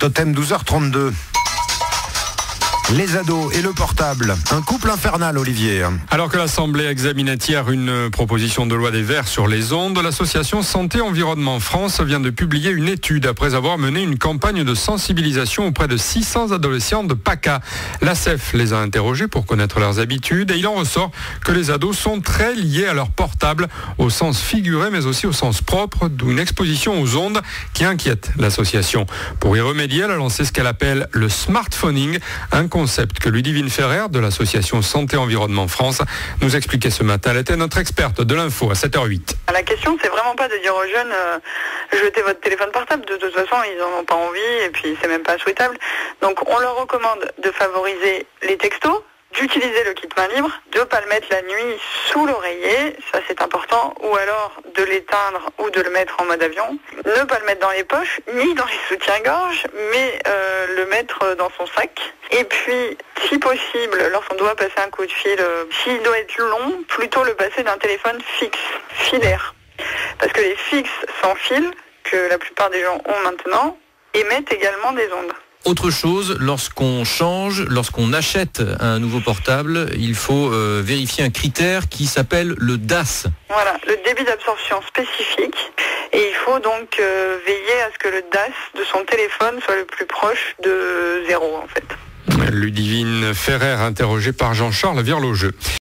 Totem 12h32. Les ados et le portable, un couple infernal, Olivier. Alors que l'Assemblée examinait hier une proposition de loi des Verts sur les ondes, l'association Santé Environnement France vient de publier une étude après avoir mené une campagne de sensibilisation auprès de 600 adolescents de PACA. L'ASEF les a interrogés pour connaître leurs habitudes et il en ressort que les ados sont très liés à leur portable au sens figuré mais aussi au sens propre, d'où une exposition aux ondes qui inquiète l'association. Pour y remédier, elle a lancé ce qu'elle appelle le smartphoning, un concept que Ludivine Ferrer de l'association Santé Environnement France nous expliquait ce matin. Elle était notre experte de l'info à 7h08. La question, c'est vraiment pas de dire aux jeunes jetez votre téléphone portable. De toute façon, ils n'en ont pas envie et puis c'est même pas souhaitable. Donc on leur recommande de favoriser les textos, d'utiliser le kit main libre, de ne pas le mettre la nuit sous l'oreiller, ça c'est important, ou alors de l'éteindre ou de le mettre en mode avion. Ne pas le mettre dans les poches, ni dans les soutiens-gorge, mais le mettre dans son sac. Et puis, si possible, lorsqu'on doit passer un coup de fil, s'il doit être long, plutôt le passer d'un téléphone fixe, filaire. Parce que les fixes sans fil, que la plupart des gens ont maintenant, émettent également des ondes. Autre chose, lorsqu'on achète un nouveau portable, il faut vérifier un critère qui s'appelle le DAS. Voilà, le débit d'absorption spécifique. Et il faut donc veiller à ce que le DAS de son téléphone soit le plus proche de 0 en fait. Ludivine Ferrer interrogée par Jean-Charles Virlogeux.